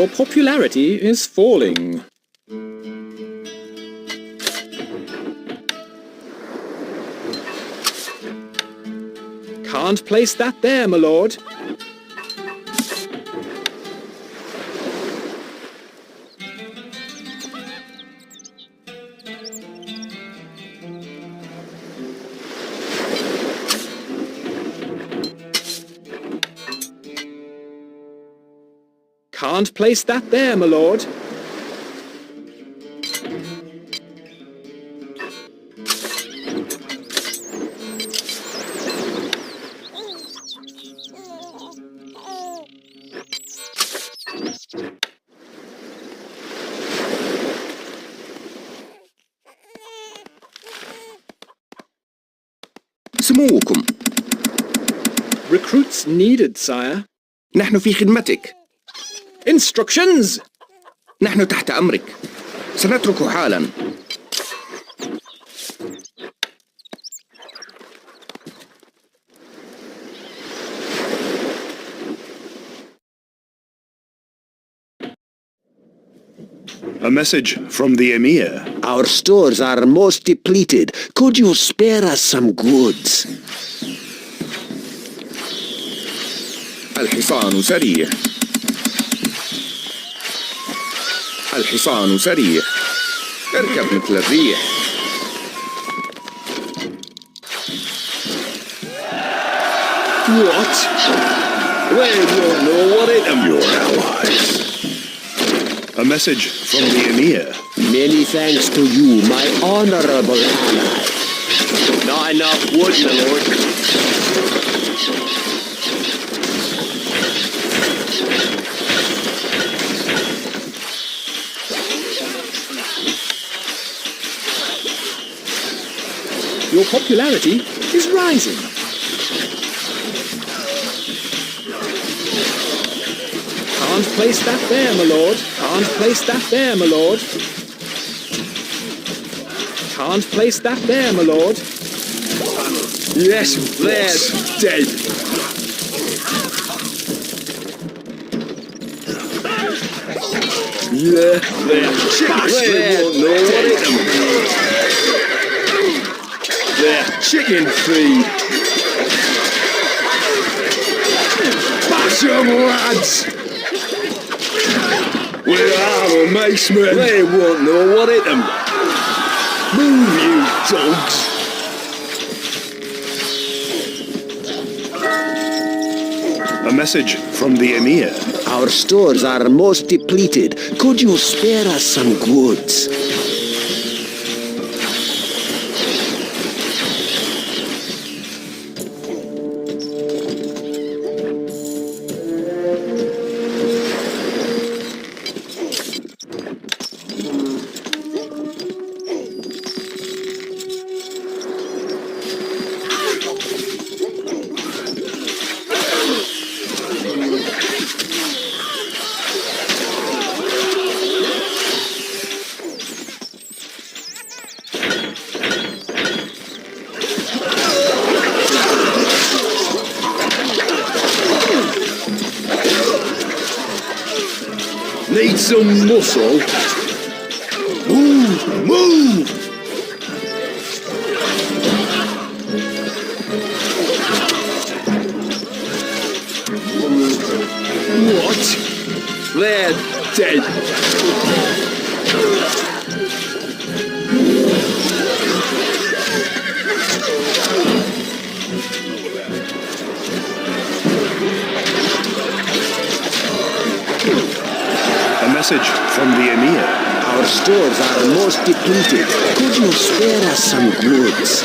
Your popularity is falling. Can't place that there, my lord. Can't place that there, my lord. سموكم. Recruits needed, sire. نحن في خدمتك. Instructions! نحن تحت أمرك. سنترك حالا. A message from the Emir. Our stores are most depleted. Could you spare us some goods? الحصان سريع. الحصان سريع. اركب مثل الريح. What? They won't know what hit them. Your allies. A message from the Emir. Many thanks to you, my honorable ally. Not enough wood, my lord. Your popularity is rising. Can't place that there, my lord. Can't place that there, my lord. Can't place that there, my lord. Yes, they're dead. Yeah, they're they won't know what hit them. They're chicken feed. Bash 'em, lads! Where are the macemen? They won't know what hit them. Move, you dogs! A message from the Emir. Our stores are most depleted. Could you spare us some goods? Need some muscle? Move! Move! What? They're dead. A message from the Emir. Our stores are most depleted. Could you spare us some goods?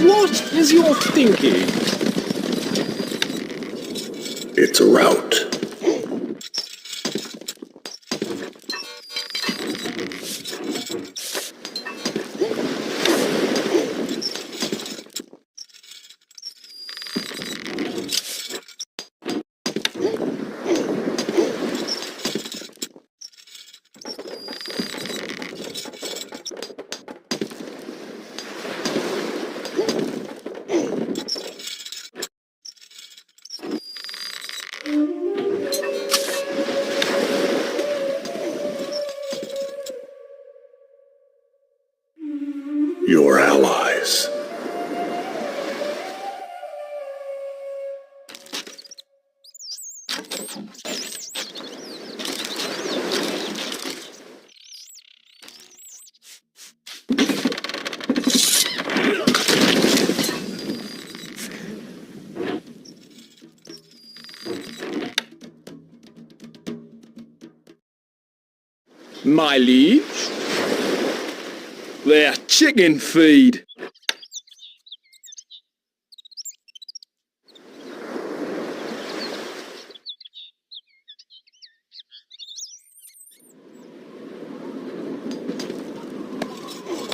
What is your thinking? It's a rout. My liege? Their chicken feed.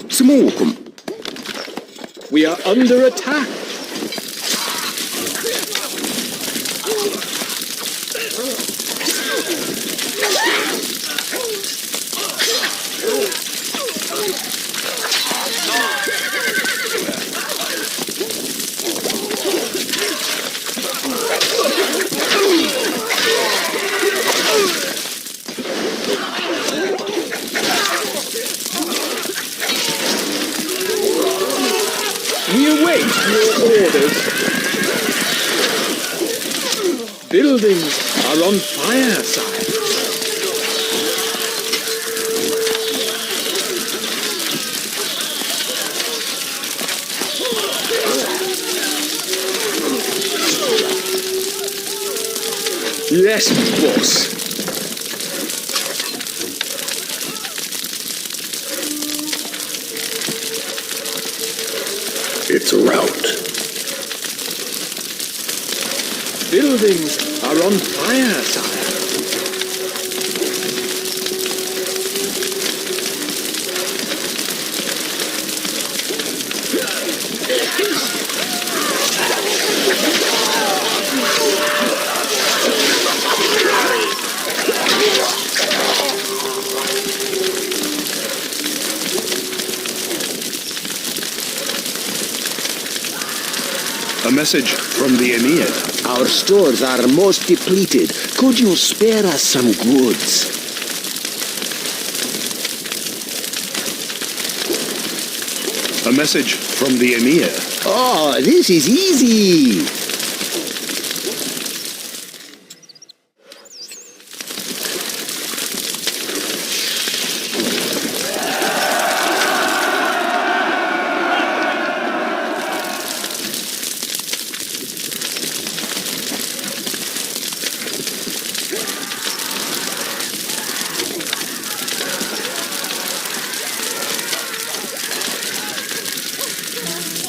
سموكم. We are under attack. We await your orders. Buildings are on fire, sire. Yes, boss. It's a rout. Buildings are on fire, sire. A message from the Emir. Our stores are most depleted. Could you spare us some goods? A message from the Emir. Oh, this is easy.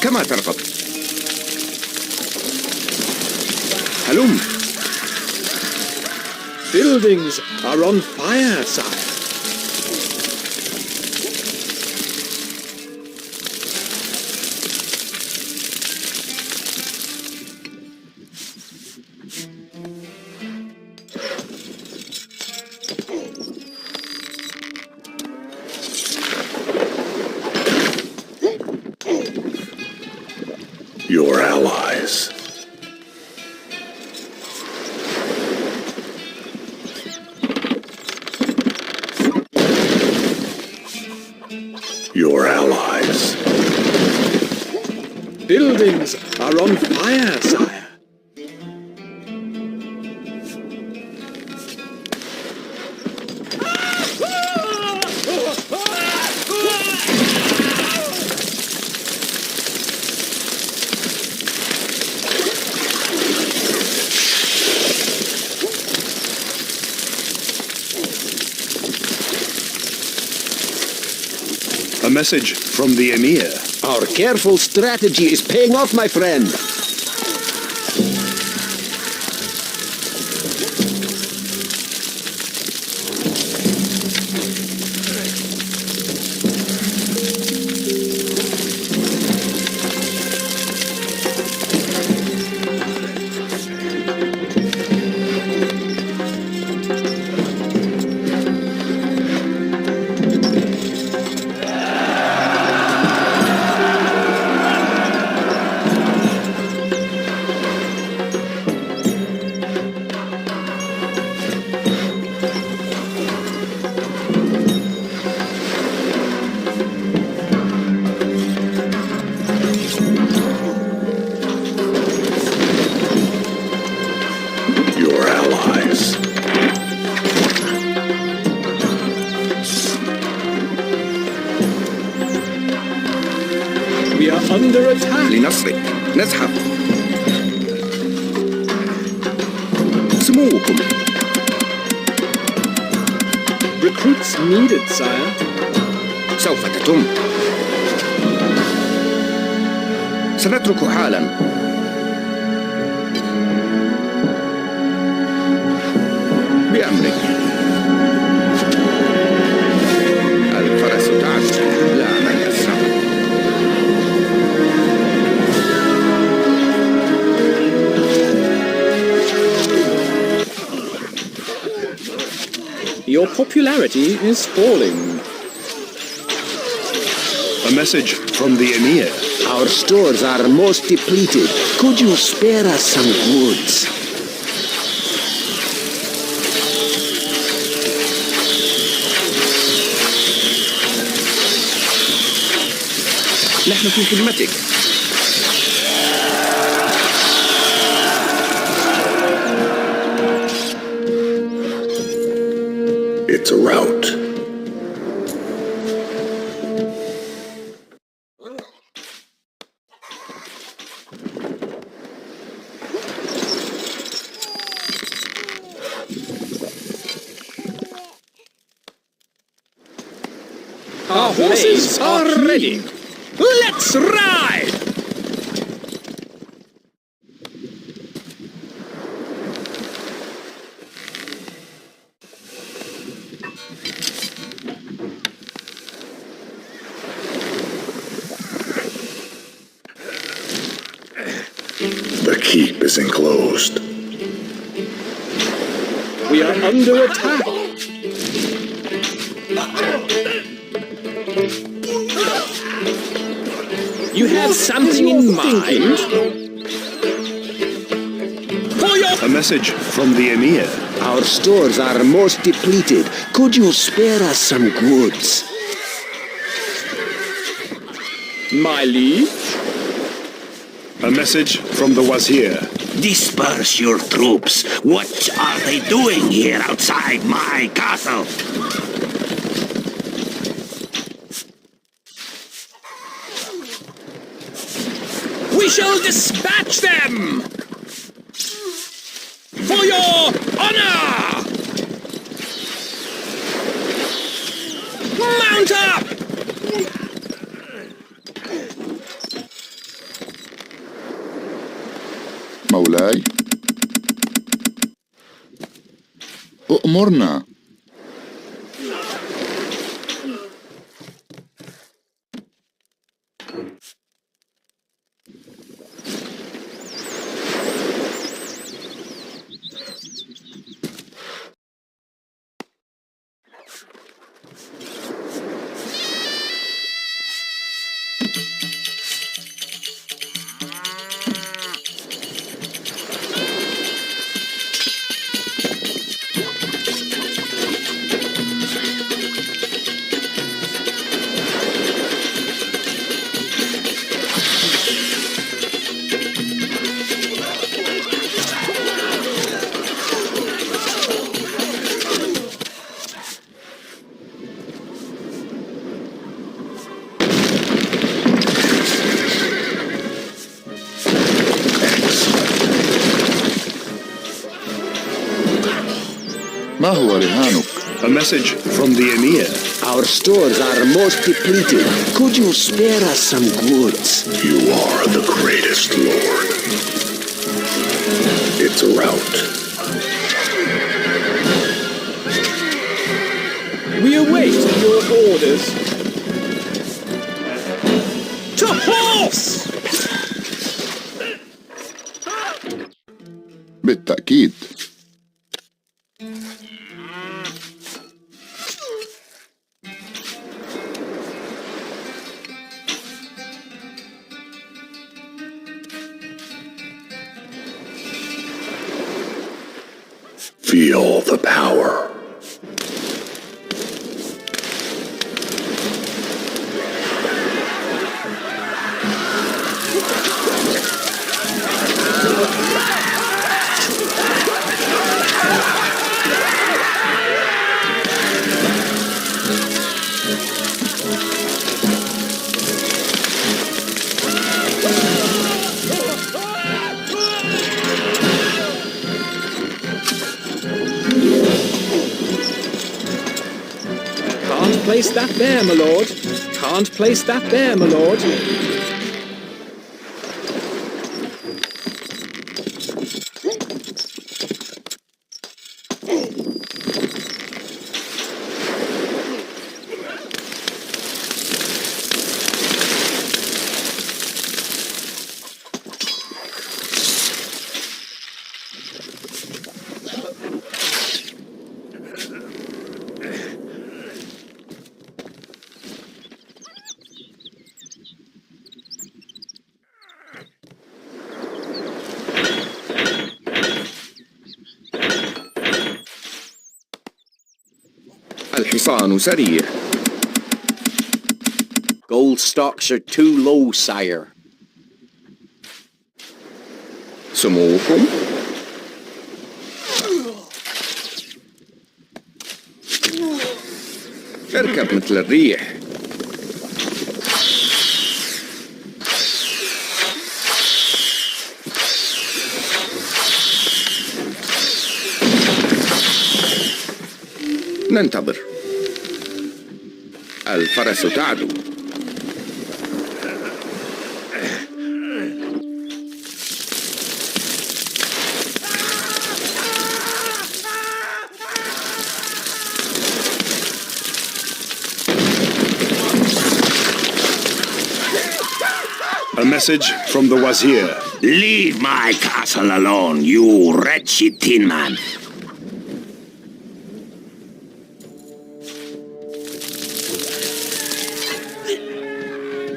كما ترغب. هلم. Buildings are on fire, sire. Your allies. Your allies. Buildings are on fire, sire. A message from the Emir. Our careful strategy is paying off, my friend. We are under attack. لنصرك. نزحف. سموكم. Recruits needed, sire. سوف تتم. سنترك حالا. بأمرك. الفرس تعدو، لا من يسرع. Your popularity is falling. A message from the Emir. Our stores are most depleted. Could you spare us some goods? نحن في خدمتك. It's a rout. Our horses are ready. Let's ride! The keep is enclosed. We are under attack. You have something in mind? For your... A message from the Emir. Our stores are most depleted. Could you spare us some goods? My liege? A message from the Wazir. Disperse your troops. What are they doing here outside my castle? We shall dispatch them! For your honor! Mount up! مولاي أؤمرنا. ما هو رهانك؟ A message from the Emir. Our stores are most depleted. Could you spare us some goods? You are the greatest lord. It's a rout. We await your orders. To horse! بالتأكيد. Feel the power. place that there, my lord. Can't place that there, my lord. الحصان سريع. Gold stocks are too low, sire. سموكم. اركب مثل الريح. ننتظر. الفرس تعدو. A message from the Wazir. Leave my castle alone, you wretched tin man.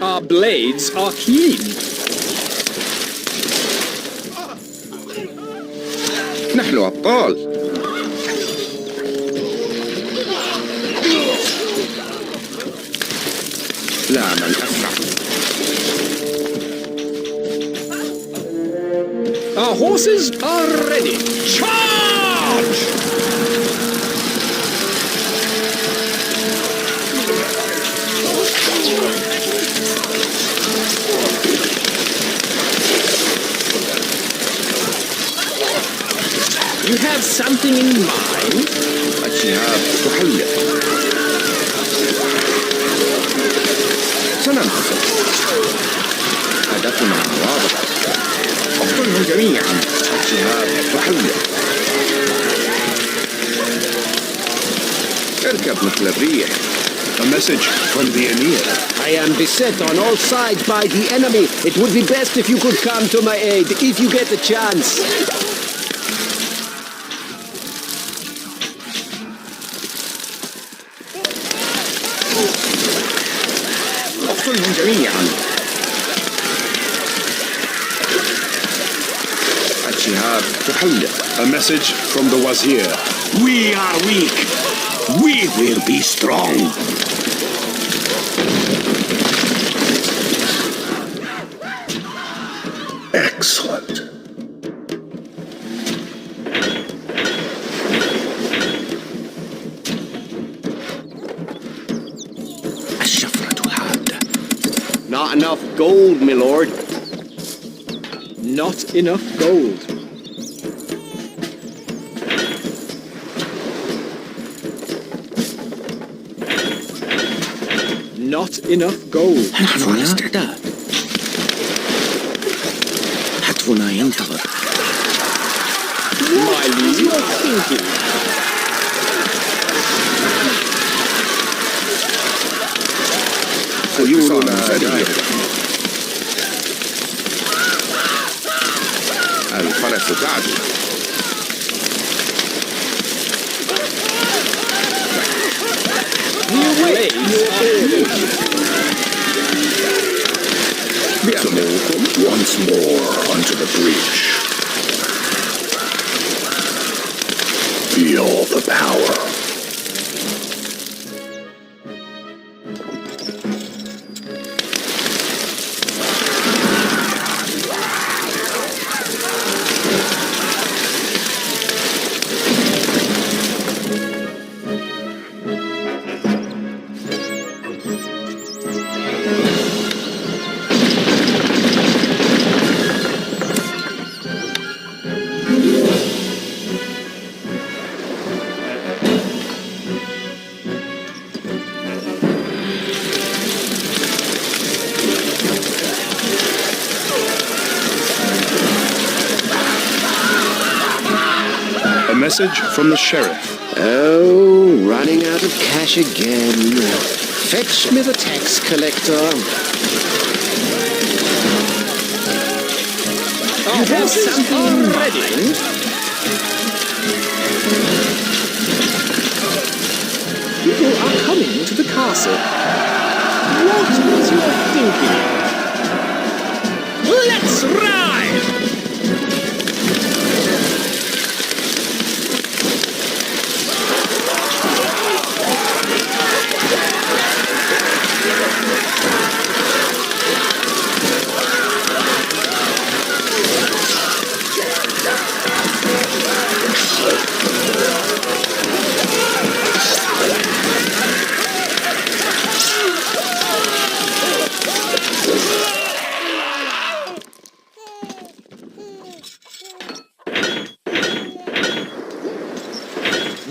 Our blades are keen. نحن أبطال. لا من أسرع. Our horses are ready. Charge! You have something in mind? الشهاب تحلق. سننتصر. هدفنا واضح. اقتلهم جميعا. الشهاب تحلق. اركب مثل الريح. A message from the Emir. I am beset on all sides by the enemy. It would be best if you could come to my aid, if you get the chance. اقتلهم جميعا. الشهاب تحلق. A message from the Wazir. We are weak. We will be strong. Excellent. الشفرة حادة. Not enough gold, my lord. Not enough gold. Not enough gold. نحن على استعداد. هتفنا ينتظر. My liege, thinking. خيولنا سريع. الفرس تعدو. Smoke once more onto the breach. Feel the power. message from the sheriff. Oh, running out of cash again. Fetch me the tax collector. You have something ready. People are coming to the castle. What is your thinking? Let's ride!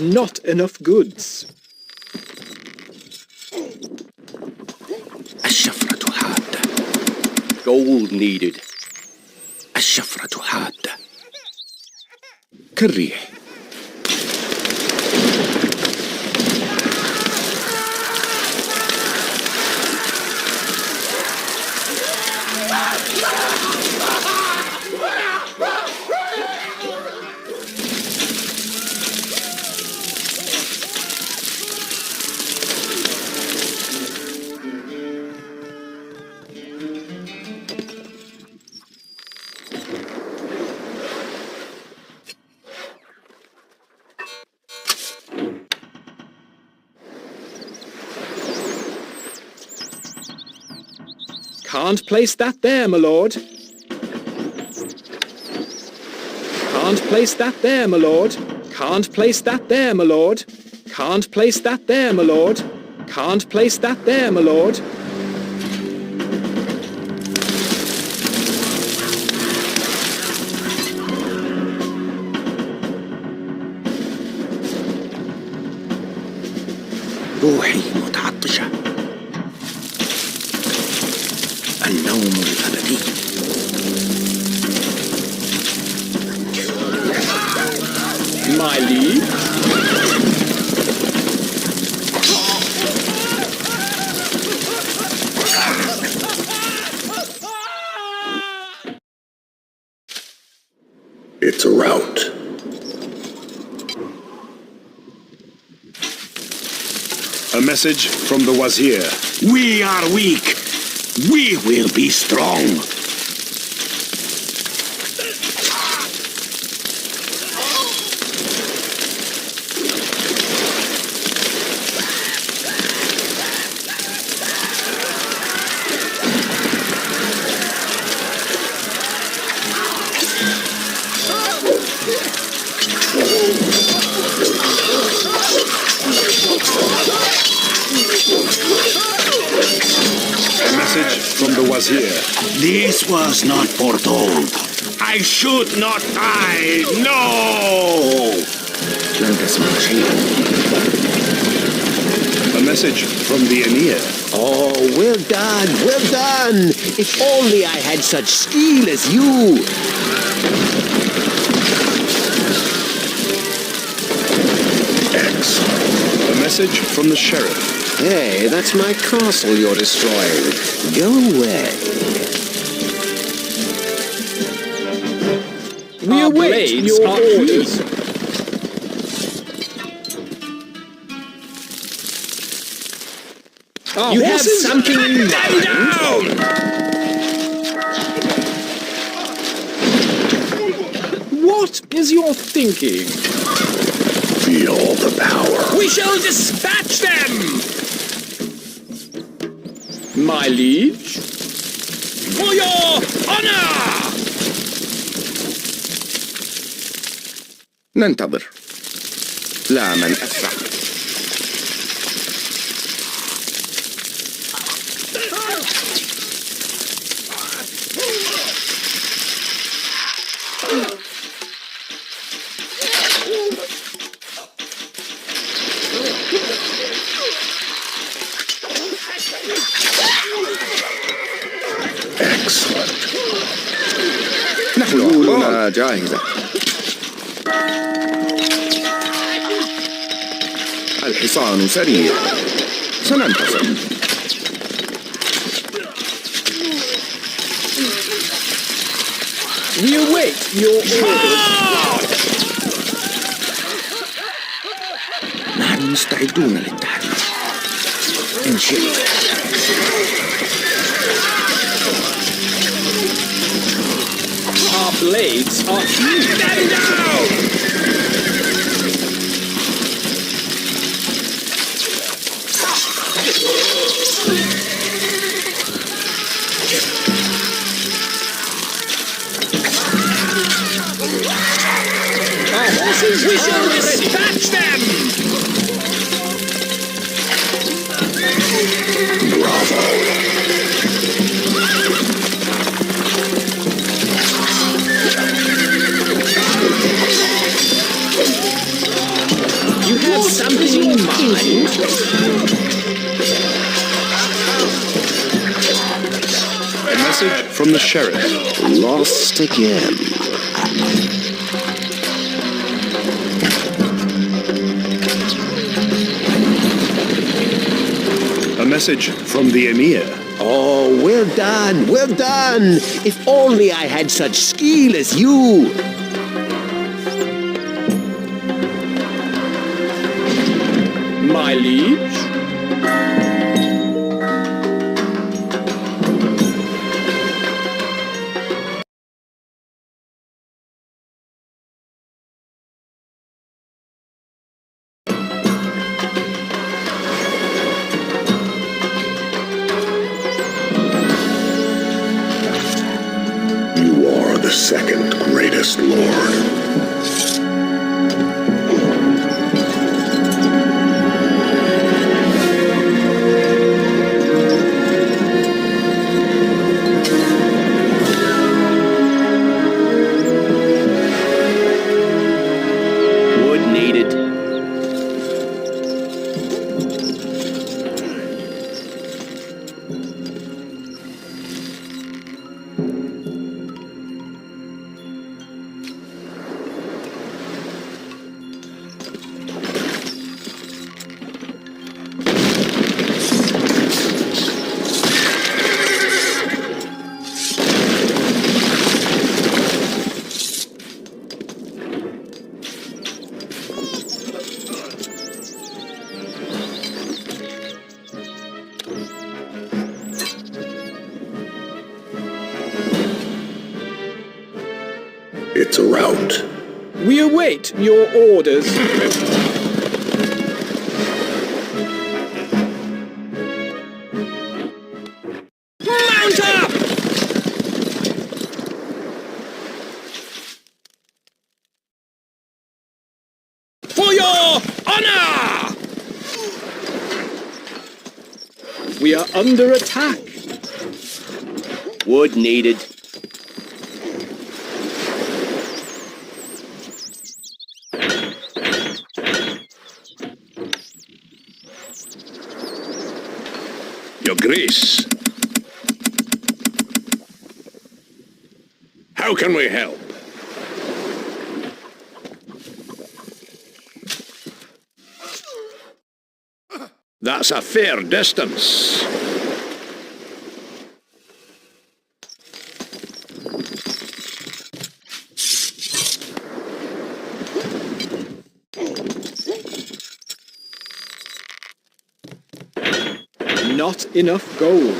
Not enough goods. الشفرة حادة. Gold needed. الشفرة حادة. كالريح. Can't place that there, my lord. Can't place that there, my lord. Can't place that there, my lord. Can't place that there, my lord. Can't place that there, my lord. روحي متعطشة. النوم الأبدي. My liege. It's a rout. A message from the Wazir. We are weak. We will be strong. A message from the Wazir. This was not foretold. I should not die. No! لن تسمع شيئا. A message from the Emir. Oh, well done, well done. If only I had such skill as you. A message from the sheriff. Hey, that's my castle you're destroying. Go away. We await your orders. You have something in mind? What is your thinking? Feel the power. We shall dispatch them! My liege? For your honor! ننتظر. لا من أسرع. نحن جاهزة. الحصان سريع. سننتصر. We await your orders. نحن مستعدون للتحريك إن شئت. Our blades are huge. Stand down! Our horses, we shall dispatch them! You have something in mind? A message from the sheriff. Lost again. A message from the emir. Oh, well done, well done. If only I had such skill as you. My liege? You are the second greatest lord. Wood needed. It's a rout. We await your orders. Mount up! For your honor! We are under attack. Wood needed. Your Grace. How can we help? That's a fair distance. Not enough gold.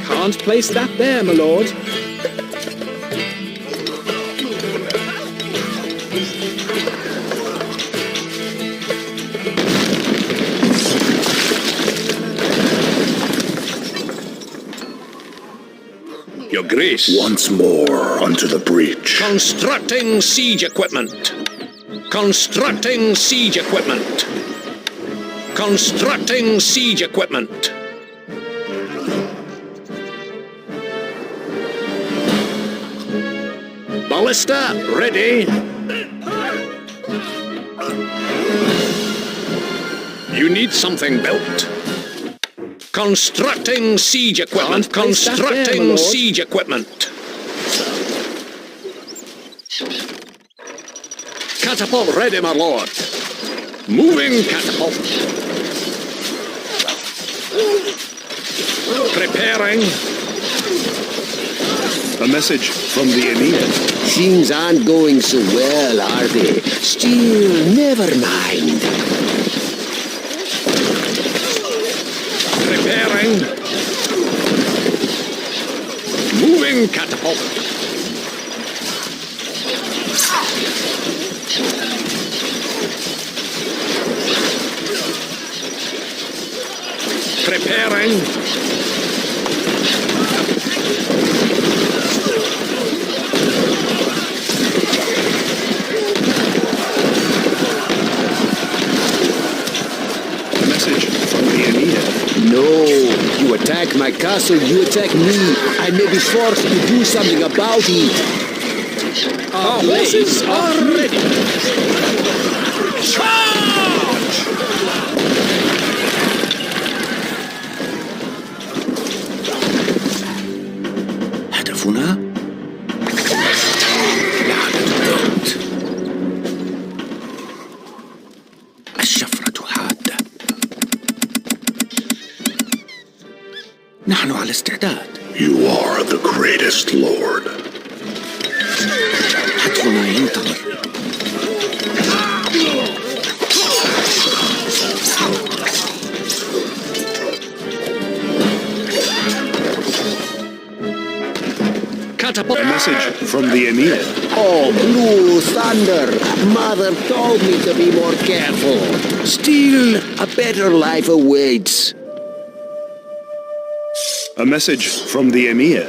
Can't place that there, my lord. Your Grace. Once more onto the breach. Constructing siege equipment. Constructing siege equipment. Constructing siege equipment. Ballista ready. You need something built. Constructing siege equipment. Can't place that there, my Constructing lord. siege equipment. Catapult ready, my lord. Moving catapult. Preparing. A message from the Emir. Things aren't going so well, are they? Still, never mind. Preparing. Moving catapult. Preparing. A message from the Emir. No, you attack my castle, you attack me. I may be forced to do something about it. Our horses are ready. هدفنا لعنة الموت. الشفرة حادة. نحن على استعداد. You are the greatest lord. هدفنا ينتظر. Catapult. A message from the Emir. Oh, blue thunder! Mother told me to be more careful. Still, a better life awaits. A message from the Emir.